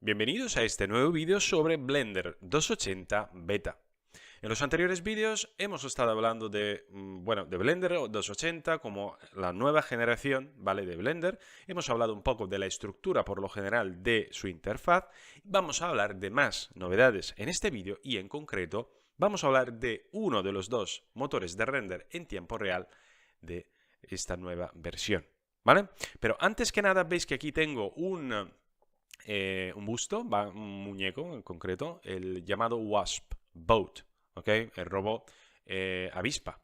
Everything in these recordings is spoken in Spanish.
Bienvenidos a este nuevo vídeo sobre Blender 280 Beta. En los anteriores vídeos hemos estado hablando de, de Blender 280 como la nueva generación, ¿vale? De Blender. Hemos hablado un poco de la estructura por lo general de su interfaz. Vamos a hablar de más novedades en este vídeo y en concreto vamos a hablar de uno de los dos motores de render en tiempo real de esta nueva versión, ¿vale? Pero antes que nada veis que aquí tengo un busto, un muñeco en concreto, el llamado Wasp Boat, ¿ok? El robot avispa.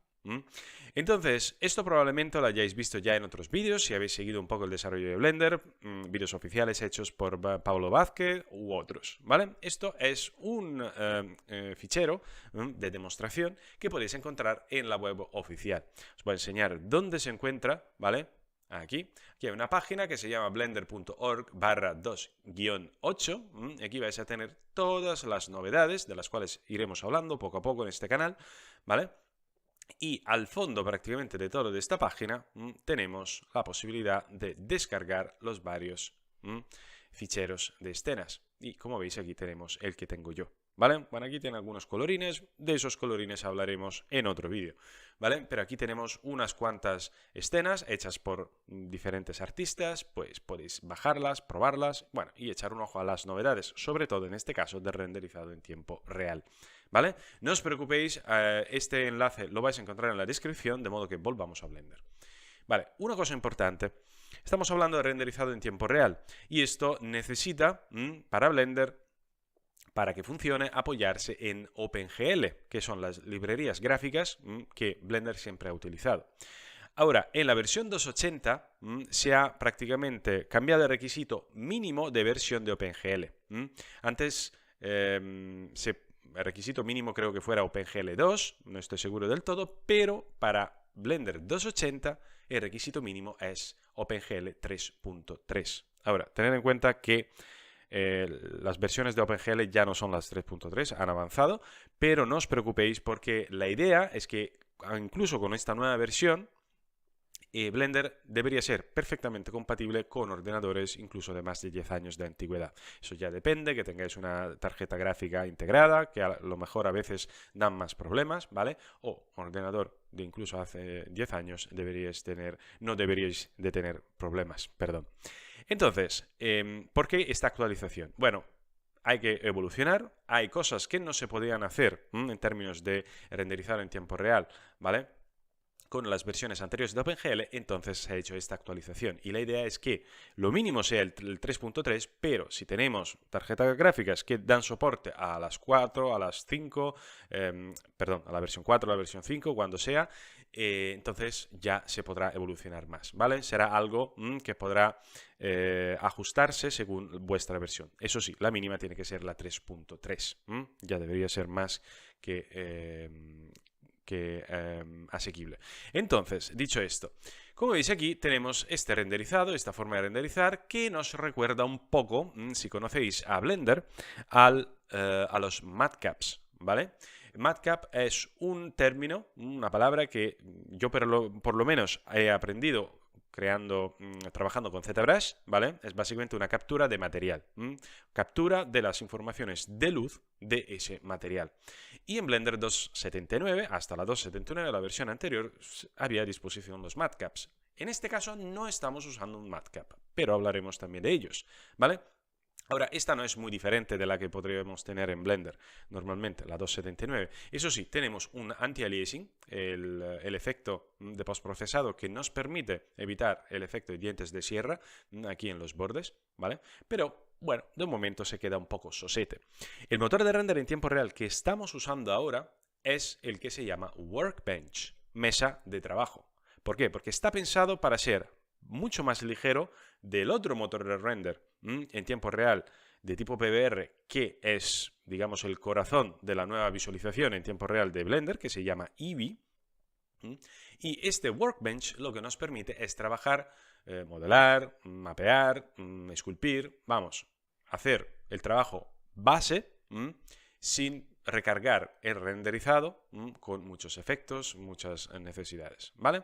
Entonces, esto probablemente lo hayáis visto ya en otros vídeos, si habéis seguido un poco el desarrollo de Blender, vídeos oficiales hechos por Pablo Vázquez u otros, ¿vale? Esto es un fichero de demostración que podéis encontrar en la web oficial. Os voy a enseñar dónde se encuentra, ¿vale? Aquí hay una página que se llama blender.org/2-8. Aquí vais a tener todas las novedades de las cuales iremos hablando poco a poco en este canal, ¿vale? Y al fondo prácticamente de todo de esta página tenemos la posibilidad de descargar los varios ficheros de escenas. Y como veis aquí tenemos el que tengo yo, ¿vale? Bueno, aquí tiene algunos colorines, de esos colorines hablaremos en otro vídeo, ¿vale? Pero aquí tenemos unas cuantas escenas hechas por diferentes artistas, pues podéis bajarlas, probarlas, bueno, y echar un ojo a las novedades, sobre todo en este caso de renderizado en tiempo real, ¿vale? No os preocupéis, este enlace lo vais a encontrar en la descripción, de modo que volvamos a Blender. Vale, una cosa importante. Estamos hablando de renderizado en tiempo real y esto necesita, para Blender, para que funcione, apoyarse en OpenGL, que son las librerías gráficas que Blender siempre ha utilizado. Ahora, en la versión 280 se ha prácticamente cambiado el requisito mínimo de versión de OpenGL. Antes el requisito mínimo creo que fuera OpenGL 2, no estoy seguro del todo, pero para Blender 280 el requisito mínimo es OpenGL 3.3. Ahora, tened en cuenta que las versiones de OpenGL ya no son las 3.3, han avanzado, pero no os preocupéis porque la idea es que incluso con esta nueva versión Blender debería ser perfectamente compatible con ordenadores incluso de más de 10 años de antigüedad. Eso ya depende, que tengáis una tarjeta gráfica integrada, que a lo mejor a veces dan más problemas, ¿vale? O un ordenador de incluso hace 10 años no deberíais de tener problemas, perdón. Entonces, ¿por qué esta actualización? Bueno, hay que evolucionar, hay cosas que no se podían hacer en términos de renderizar en tiempo real, ¿vale? Con las versiones anteriores de OpenGL, entonces se ha hecho esta actualización. Y la idea es que lo mínimo sea el 3.3, pero si tenemos tarjetas gráficas que dan soporte a las 4, a las 5, perdón, a la versión 4, a la versión 5, cuando sea, entonces ya se podrá evolucionar más, ¿vale? Será algo que podrá ajustarse según vuestra versión. Eso sí, la mínima tiene que ser la 3.3. Ya debería ser más que asequible. Entonces, dicho esto, como veis aquí tenemos este renderizado, esta forma de renderizar que nos recuerda un poco, si conocéis a Blender, a los matcaps, ¿vale? Matcap es un término, una palabra que yo por lo menos he aprendido trabajando con ZBrush, ¿vale? Es básicamente una captura de material, captura de las informaciones de luz de ese material. Y en Blender 2.79, hasta la 2.79, la versión anterior, había a disposición los matcaps. En este caso no estamos usando un matcap, pero hablaremos también de ellos, ¿vale? Ahora, esta no es muy diferente de la que podríamos tener en Blender normalmente, la 2.79. Eso sí, tenemos un anti-aliasing, el efecto de postprocesado que nos permite evitar el efecto de dientes de sierra aquí en los bordes, ¿vale? Pero, bueno, de momento se queda un poco sosete. El motor de render en tiempo real que estamos usando ahora es el que se llama Workbench, mesa de trabajo. ¿Por qué? Porque está pensado para ser mucho más ligero del otro motor de render en tiempo real de tipo PBR, que es, digamos, el corazón de la nueva visualización en tiempo real de Blender, que se llama Eevee. Y este Workbench lo que nos permite es trabajar, modelar, mapear, esculpir, vamos, hacer el trabajo base sin recargar el renderizado con muchos efectos, muchas necesidades, ¿vale?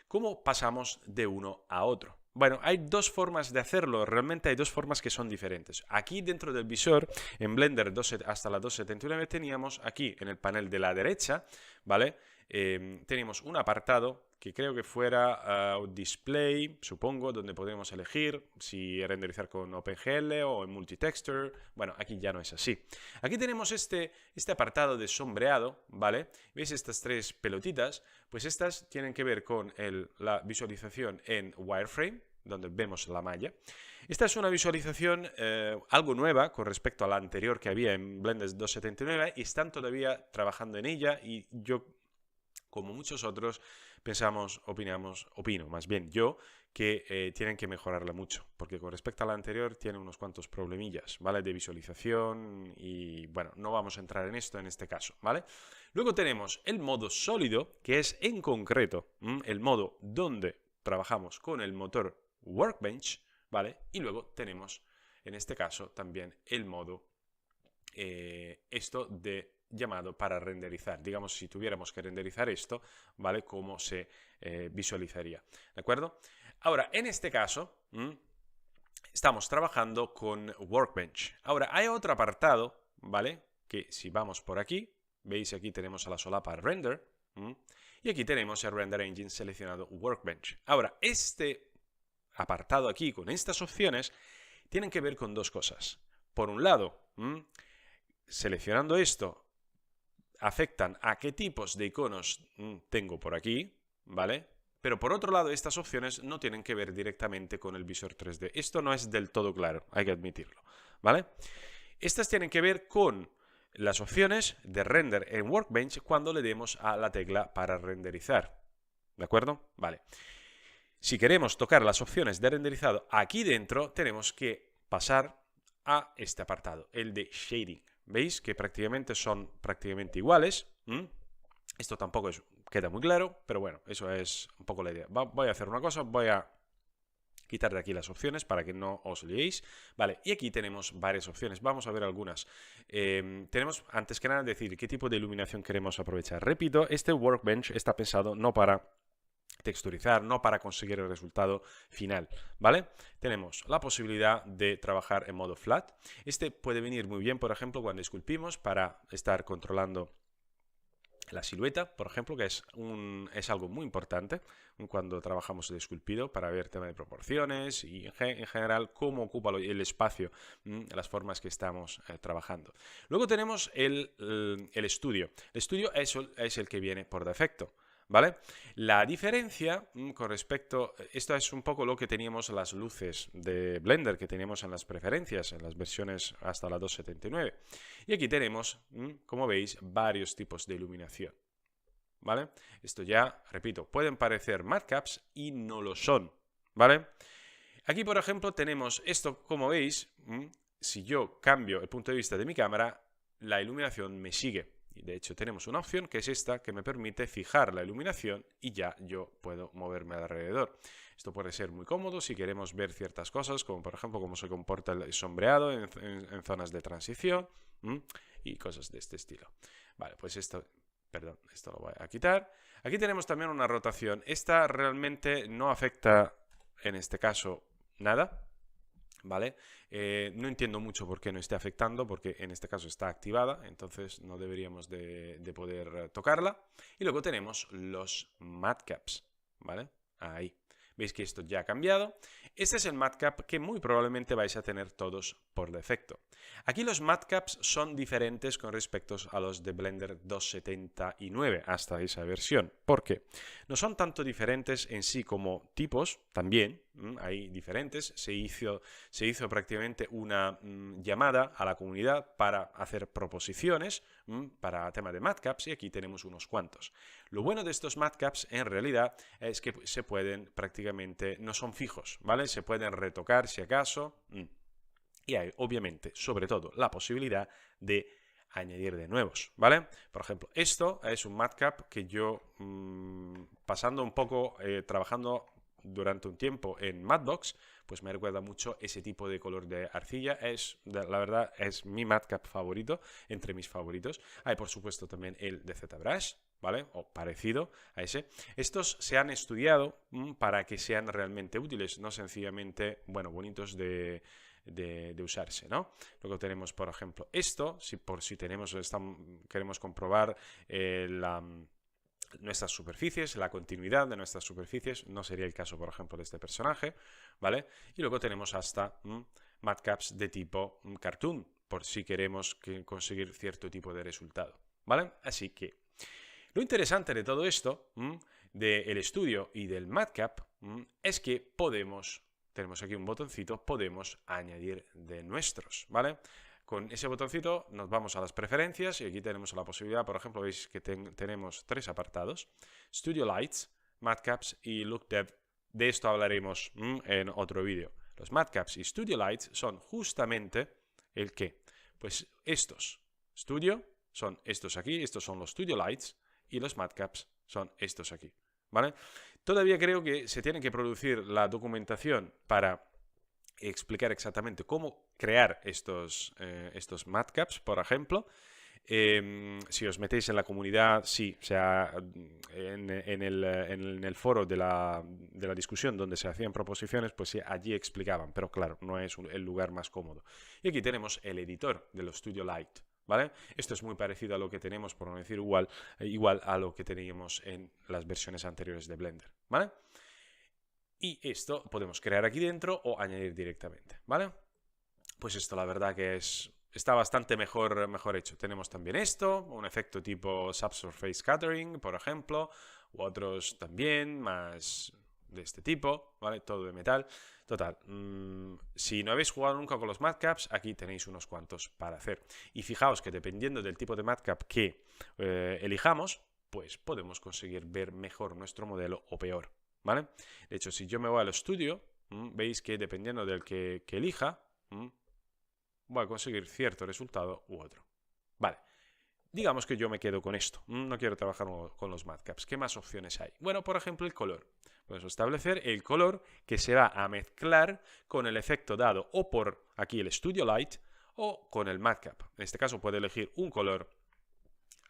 ¿Cómo pasamos de uno a otro? Bueno, hay dos formas de hacerlo, realmente hay dos formas que son diferentes. Aquí dentro del visor, en Blender hasta la 2.79 teníamos aquí en el panel de la derecha, ¿vale? Teníamos un apartado que creo que fuera Display, supongo, donde podemos elegir si renderizar con OpenGL o en Multitexture. Bueno, aquí ya no es así. Aquí tenemos este apartado de sombreado, ¿vale? ¿Veis estas tres pelotitas? Pues estas tienen que ver con la visualización en wireframe, donde vemos la malla. Esta es una visualización algo nueva con respecto a la anterior que había en Blender 2.79 y están todavía trabajando en ella y yo, como muchos otros, opino más bien yo, que tienen que mejorarla mucho, porque con respecto a la anterior tiene unos cuantos problemillas, ¿vale? De visualización y, bueno, no vamos a entrar en esto en este caso, ¿vale? Luego tenemos el modo sólido, que es en concreto el modo donde trabajamos con el motor Workbench, ¿vale? Y luego tenemos, en este caso, también el modo llamado para renderizar. Digamos, si tuviéramos que renderizar esto, ¿vale? Cómo se visualizaría, ¿de acuerdo? Ahora, en este caso, estamos trabajando con Workbench. Ahora, hay otro apartado, ¿vale? Que si vamos por aquí, veis aquí tenemos a la solapa Render, y aquí tenemos el Render Engine seleccionado Workbench. Ahora, este apartado aquí, con estas opciones, tienen que ver con dos cosas. Por un lado, seleccionando esto, afectan a qué tipos de iconos tengo por aquí, ¿vale? Pero por otro lado, estas opciones no tienen que ver directamente con el visor 3D. Esto no es del todo claro, hay que admitirlo, ¿vale? Estas tienen que ver con las opciones de render en Workbench cuando le demos a la tecla para renderizar, ¿de acuerdo? Vale. Si queremos tocar las opciones de renderizado aquí dentro, tenemos que pasar a este apartado, el de Shading. ¿Veis que prácticamente son iguales? Esto tampoco queda muy claro, pero bueno, eso es un poco la idea. Voy a hacer una cosa, voy a quitar de aquí las opciones para que no os liéis. Vale, y aquí tenemos varias opciones. Vamos a ver algunas. Tenemos, antes que nada, decir qué tipo de iluminación queremos aprovechar. Repito, este Workbench está pensado no para texturizar, no para conseguir el resultado final, ¿vale? Tenemos la posibilidad de trabajar en modo flat. Este puede venir muy bien, por ejemplo, cuando esculpimos para estar controlando la silueta, por ejemplo, que es algo muy importante cuando trabajamos de esculpido para ver tema de proporciones y en general cómo ocupa el espacio, las formas que estamos trabajando. Luego tenemos el estudio. El estudio es el que viene por defecto, ¿vale? La diferencia con respecto... Esto es un poco lo que teníamos las luces de Blender, que teníamos en las preferencias, en las versiones hasta la 2.79. Y aquí tenemos, como veis, varios tipos de iluminación, ¿vale? Esto ya, repito, pueden parecer matcaps y no lo son, ¿vale? Aquí, por ejemplo, tenemos esto, como veis, si yo cambio el punto de vista de mi cámara, la iluminación me sigue. Y de hecho tenemos una opción que es esta, que me permite fijar la iluminación y ya yo puedo moverme alrededor. Esto puede ser muy cómodo si queremos ver ciertas cosas, como por ejemplo cómo se comporta el sombreado en zonas de transición y cosas de este estilo. Vale, pues esto lo voy a quitar. Aquí tenemos también una rotación. Esta realmente no afecta en este caso nada, ¿vale? No entiendo mucho por qué no esté afectando, porque en este caso está activada, entonces no deberíamos de poder tocarla. Y luego tenemos los matcaps, ¿vale? Ahí. Veis que esto ya ha cambiado. Este es el matcap que muy probablemente vais a tener todos por defecto. Aquí los matcaps son diferentes con respecto a los de Blender 2.79 hasta esa versión. ¿Por qué? No son tanto diferentes en sí como tipos, también hay diferentes. Se hizo prácticamente una llamada a la comunidad para hacer proposiciones para tema de matcaps y aquí tenemos unos cuantos. Lo bueno de estos matcaps en realidad es que se pueden prácticamente, no son fijos, ¿vale? Se pueden retocar si acaso y hay obviamente sobre todo la posibilidad de añadir de nuevos, ¿vale? Por ejemplo, esto es un matcap que yo pasando un poco, trabajando durante un tiempo en Madbox, pues me recuerda mucho ese tipo de color de arcilla. La verdad, es mi matcap favorito, entre mis favoritos. Hay, por supuesto, también el de ZBrush, ¿vale? O parecido a ese. Estos se han estudiado para que sean realmente útiles, no sencillamente, bueno, bonitos de usarse, ¿no? Luego tenemos, por ejemplo, esto, si queremos comprobar nuestras superficies, la continuidad de nuestras superficies, no sería el caso, por ejemplo, de este personaje, ¿vale? Y luego tenemos hasta matcaps de tipo cartoon, por si queremos conseguir cierto tipo de resultado, ¿vale? Así que lo interesante de todo esto, del estudio y del matcap, es que tenemos aquí un botoncito, podemos añadir de nuestros, ¿vale? Con ese botoncito nos vamos a las preferencias y aquí tenemos la posibilidad, por ejemplo, veis que tenemos 3 apartados: Studio Lights, Matcaps y Look Dev. De esto hablaremos en otro vídeo. Los Matcaps y Studio Lights son justamente el qué. Pues estos Studio son estos aquí, estos son los Studio Lights, y los Matcaps son estos aquí, ¿vale? Todavía creo que se tiene que producir la documentación para explicar exactamente cómo crear estos matcaps, por ejemplo. Si os metéis en la comunidad, sí, o sea, en el foro de la discusión donde se hacían proposiciones, pues sí, allí explicaban, pero claro, no es el lugar más cómodo. Y aquí tenemos el editor de los Studio Light, ¿vale? Esto es muy parecido a lo que tenemos, por no decir igual a lo que teníamos en las versiones anteriores de Blender, ¿vale? Y esto podemos crear aquí dentro o añadir directamente, ¿vale? Pues esto la verdad que está bastante mejor hecho. Tenemos también esto, un efecto tipo Subsurface Scattering, por ejemplo, u otros también, más de este tipo, ¿vale? Todo de metal. Total, si no habéis jugado nunca con los matcaps, aquí tenéis unos cuantos para hacer. Y fijaos que dependiendo del tipo de matcap que elijamos, pues podemos conseguir ver mejor nuestro modelo o peor, ¿vale? De hecho, si yo me voy al estudio, veis que dependiendo del que elija, voy a conseguir cierto resultado u otro. Vale, digamos que yo me quedo con esto. No quiero trabajar con los matcaps. ¿Qué más opciones hay? Bueno, por ejemplo, el color. Podemos establecer el color que se va a mezclar con el efecto dado o por aquí el Studio Light o con el matcap. En este caso puedo elegir un color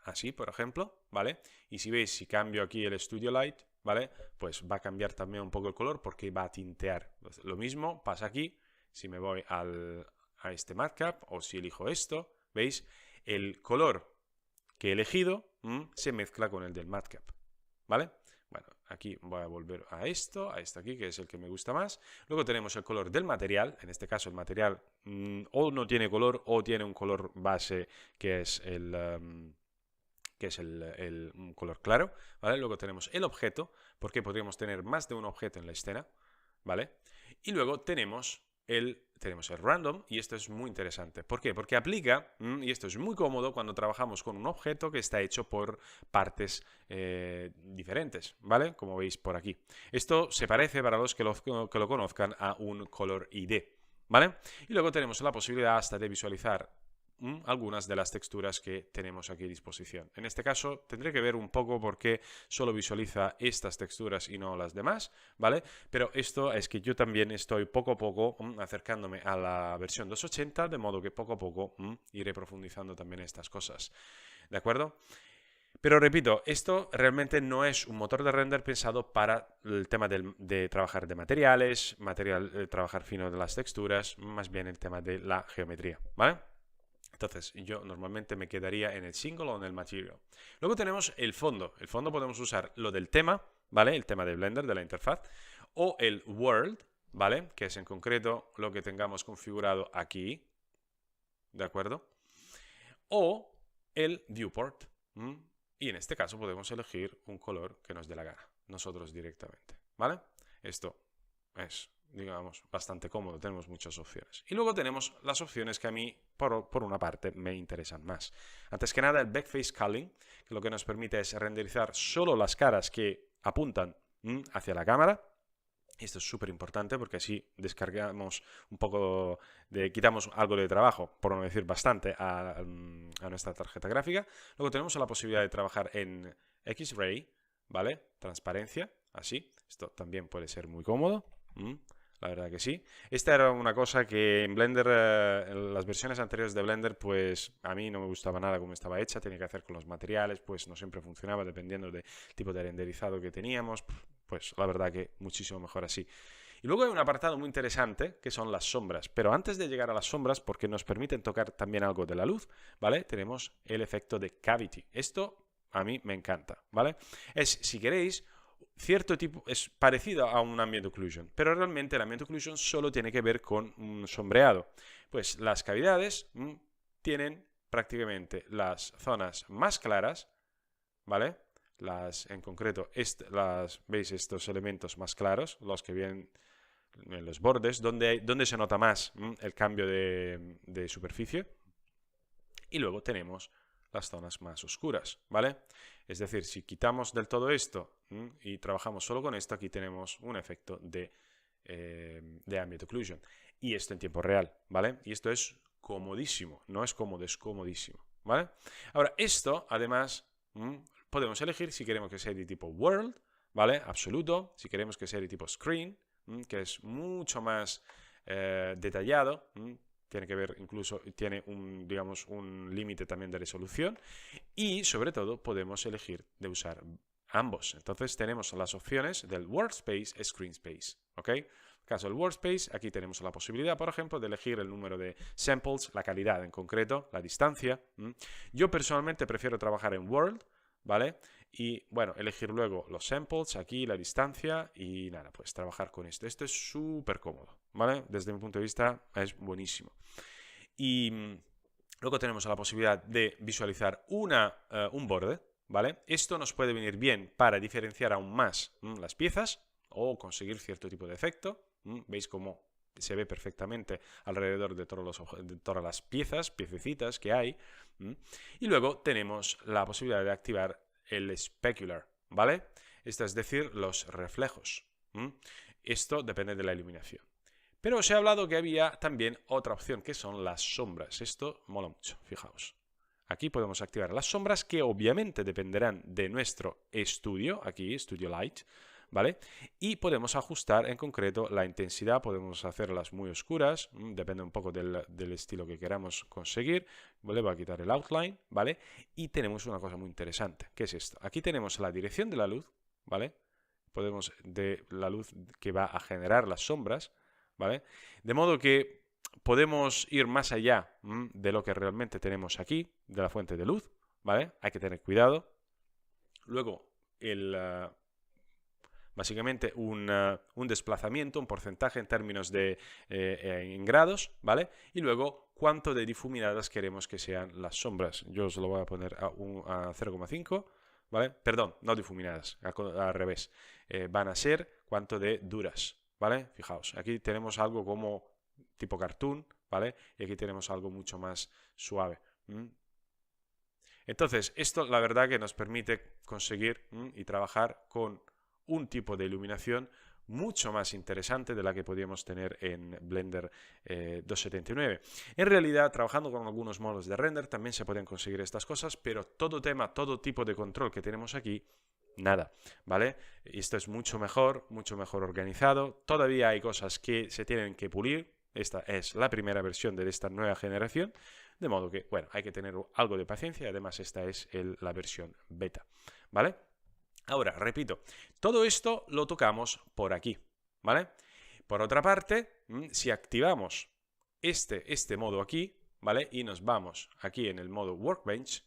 así, por ejemplo, ¿vale? Y si veis, si cambio aquí el Studio Light, ¿vale? Pues va a cambiar también un poco el color porque va a tintear. Lo mismo pasa aquí, si me voy a este matcap o si elijo esto, ¿veis? El color que he elegido se mezcla con el del matcap, ¿vale? Bueno, aquí voy a volver a esto aquí, que es el que me gusta más. Luego tenemos el color del material. En este caso el material o no tiene color o tiene un color base que es un color claro, ¿vale? Luego tenemos el objeto, porque podríamos tener más de un objeto en la escena, ¿vale? Y luego tenemos el random, y esto es muy interesante. ¿Por qué? Porque aplica, y esto es muy cómodo cuando trabajamos con un objeto que está hecho por partes diferentes, ¿vale? Como veis por aquí. Esto se parece, para los que lo conozcan, a un color ID, ¿vale? Y luego tenemos la posibilidad hasta de visualizar algunas de las texturas que tenemos aquí a disposición. En este caso tendré que ver un poco por qué solo visualiza estas texturas y no las demás, ¿vale? Pero esto es que yo también estoy poco a poco acercándome a la versión 280, de modo que poco a poco iré profundizando también en estas cosas, ¿de acuerdo? Pero repito, esto realmente no es un motor de render pensado para el tema de trabajar de materiales, trabajar fino de las texturas, más bien el tema de la geometría, ¿vale? Entonces, yo normalmente me quedaría en el single o en el material. Luego tenemos el fondo. El fondo podemos usar lo del tema, ¿vale? El tema de Blender, de la interfaz, o el world, ¿vale? Que es en concreto lo que tengamos configurado aquí, ¿de acuerdo? O el viewport. Y en este caso podemos elegir un color que nos dé la gana, nosotros directamente, ¿vale? Esto es, digamos, bastante cómodo, tenemos muchas opciones. Y luego tenemos las opciones que a mí, por una parte, me interesan más. Antes que nada, el Backface Culling, que lo que nos permite es renderizar solo las caras que apuntan hacia la cámara. Esto es súper importante porque así descargamos un poco, quitamos algo de trabajo, por no decir bastante, a nuestra tarjeta gráfica. Luego tenemos la posibilidad de trabajar en X-Ray, ¿vale? Transparencia, así. Esto también puede ser muy cómodo. la verdad que sí. Esta era una cosa que en Blender, en las versiones anteriores de Blender, pues a mí no me gustaba nada cómo estaba hecha, tenía que hacer con los materiales, pues no siempre funcionaba dependiendo del tipo de renderizado que teníamos, pues la verdad que muchísimo mejor así. Y luego hay un apartado muy interesante que son las sombras, pero antes de llegar a las sombras, porque nos permiten tocar también algo de la luz, ¿vale? Tenemos el efecto de Cavity. Esto a mí me encanta, ¿vale? Es, si queréis, cierto tipo, es parecido a un ambient occlusion, pero realmente el ambient occlusion solo tiene que ver con un sombreado. Pues las cavidades tienen prácticamente las zonas más claras, ¿vale? En concreto, ¿veis estos elementos más claros? Los que vienen en los bordes, donde se nota más el cambio de superficie. Y luego tenemos las zonas más oscuras, ¿vale? Es decir, si quitamos del todo esto y trabajamos solo con esto, aquí tenemos un efecto de ambient occlusion. Y esto en tiempo real, ¿vale? Y esto es comodísimo, no es cómodo, es comodísimo, ¿vale? Ahora, esto, además, podemos elegir si queremos que sea de tipo world, ¿vale? Absoluto, si queremos que sea de tipo screen, que es mucho más detallado, tiene que ver, incluso tiene digamos, un límite también de resolución, y sobre todo podemos elegir de usar ambos. Entonces tenemos las opciones del Workspace y Screen Space, ¿ok? En el caso del Workspace, aquí tenemos la posibilidad, por ejemplo, de elegir el número de samples, la calidad en concreto, la distancia. Yo personalmente prefiero trabajar en World, ¿vale? Y bueno, elegir luego los samples, aquí la distancia y nada, pues trabajar con esto. Esto es súper cómodo, ¿vale? Desde mi punto de vista es buenísimo. Y luego tenemos la posibilidad de visualizar un borde, ¿vale? Esto nos puede venir bien para diferenciar aún más las piezas o conseguir cierto tipo de efecto. ¿Veis cómo se ve perfectamente alrededor de todas las piececitas que hay? Y luego tenemos la posibilidad de activar el specular, ¿vale? Esto es decir, los reflejos. Esto depende de la iluminación. Pero os he hablado que había también otra opción, que son las sombras. Esto mola mucho, fijaos. Aquí podemos activar las sombras, que obviamente dependerán de nuestro estudio, aquí, Studio Light, ¿vale? Y podemos ajustar en concreto la intensidad, podemos hacerlas muy oscuras, depende un poco del estilo que queramos conseguir. Le voy a quitar el outline, ¿vale? Y tenemos una cosa muy interesante, que es esto. Aquí tenemos la dirección de la luz, ¿vale? Podemos de la luz que va a generar las sombras, ¿vale? De modo que podemos ir más allá de lo que realmente tenemos aquí, de la fuente de luz, ¿vale? Hay que tener cuidado. Luego, básicamente un desplazamiento, un porcentaje en términos de en grados, ¿vale? Y luego cuánto de difuminadas queremos que sean las sombras. Yo os lo voy a poner a 0,5, ¿vale? Perdón, no difuminadas, al revés. Van a ser cuánto de duras, ¿vale? Fijaos, aquí tenemos algo como tipo cartoon, ¿vale? Y aquí tenemos algo mucho más suave. Entonces, esto la verdad que nos permite conseguir y trabajar con un tipo de iluminación mucho más interesante de la que podíamos tener en Blender 279. En realidad, trabajando con algunos modos de render también se pueden conseguir estas cosas, pero todo todo tipo de control que tenemos aquí, nada, ¿vale? Esto es mucho mejor organizado. Todavía hay cosas que se tienen que pulir. Esta es la primera versión de esta nueva generación, de modo que, bueno, hay que tener algo de paciencia. Además, esta es la versión beta, ¿vale? Ahora, repito, todo esto lo tocamos por aquí, ¿vale? Por otra parte, si activamos este modo aquí, ¿vale? Y nos vamos aquí en el modo Workbench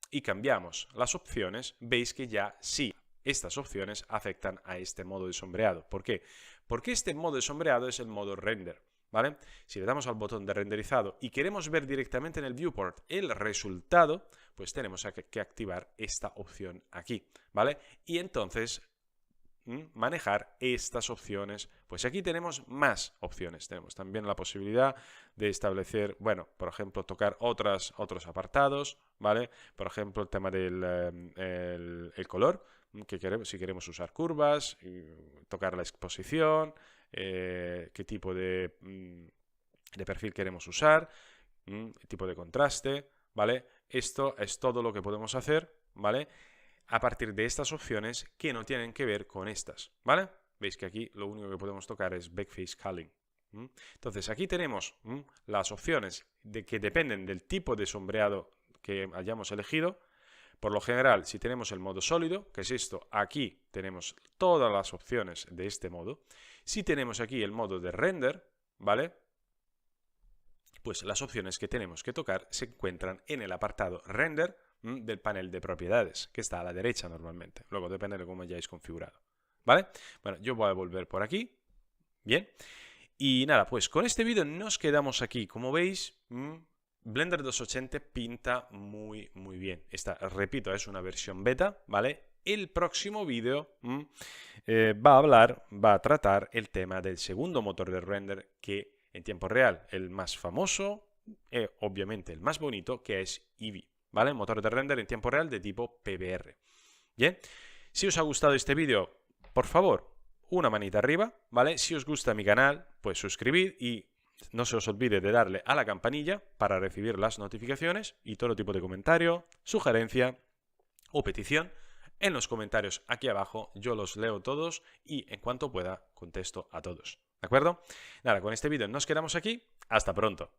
y cambiamos las opciones, veis que ya sí, estas opciones afectan a este modo de sombreado. ¿Por qué? Porque este modo de sombreado es el modo render, ¿vale? Si le damos al botón de renderizado y queremos ver directamente en el viewport el resultado, pues tenemos que activar esta opción aquí, ¿vale? Y entonces manejar estas opciones. Pues aquí tenemos más opciones. Tenemos también la posibilidad de establecer, bueno, por ejemplo, tocar otros apartados, ¿vale? Por ejemplo, el tema del el color, si queremos usar curvas, tocar la exposición, qué tipo de perfil queremos usar, tipo de contraste, ¿vale? Esto es todo lo que podemos hacer, ¿vale? A partir de estas opciones que no tienen que ver con estas, ¿vale? Veis que aquí lo único que podemos tocar es Backface Culling. Entonces aquí tenemos las opciones que dependen del tipo de sombreado que hayamos elegido. Por lo general, si tenemos el modo sólido, que es esto, aquí tenemos todas las opciones de este modo. Si tenemos aquí el modo de render, ¿vale? Pues las opciones que tenemos que tocar se encuentran en el apartado render del panel de propiedades, que está a la derecha normalmente. Luego depende de cómo hayáis configurado, ¿vale? Bueno, yo voy a volver por aquí. Bien. Y nada, pues con este vídeo nos quedamos aquí. Como veis, Blender 280 pinta muy bien. Esta, repito, es una versión beta, ¿vale? El próximo vídeo va a tratar el tema del segundo motor de render que en tiempo real, el más famoso, obviamente el más bonito, que es Eevee, ¿vale? Motor de render en tiempo real de tipo PBR. Bien, si os ha gustado este vídeo, por favor, una manita arriba, ¿vale? Si os gusta mi canal, pues suscribid y no se os olvide de darle a la campanilla para recibir las notificaciones y todo tipo de comentario, sugerencia o petición. En los comentarios aquí abajo yo los leo todos y en cuanto pueda contesto a todos. ¿De acuerdo? Nada, con este vídeo nos quedamos aquí. Hasta pronto.